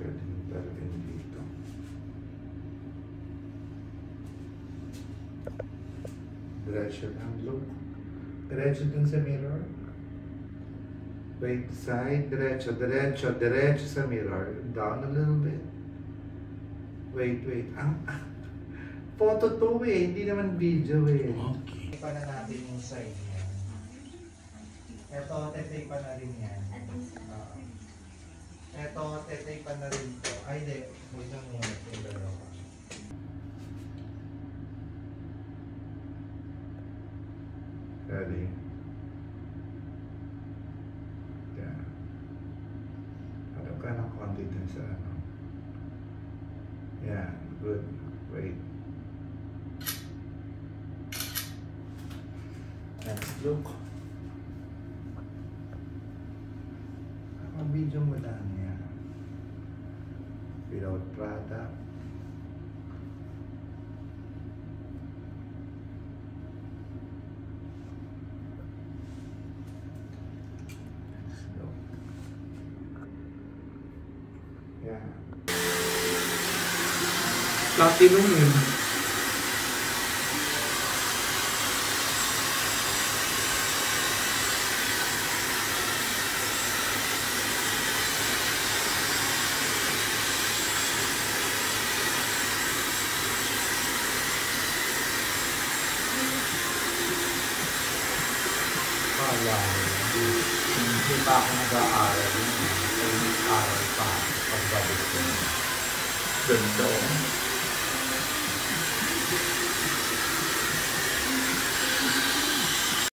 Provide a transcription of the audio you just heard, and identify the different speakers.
Speaker 1: Pwede nyo talagang dito. Diretso lang, look. Diretso dun sa mirror. Wait, side, diretso, diretso, diretso sa mirror. Down a little bit. Wait. Photo to eh, hindi naman video eh.
Speaker 2: Okay.
Speaker 1: Tape na natin yung side niya. Ito, tape na rin yan. Ito, tape na rin to. Ay, di. Huwag nang muna yung dalawa. Ready? Yeah. Ano ka ng konti dun sa ano? Yeah, good. Wait. Next look. Ang video mo lang yan. Without product. Next look. Yeah. Platinum yun. Hindi pa ako nag-aaral yun. Ay, aral pa. Pagbalik ko. Ganda.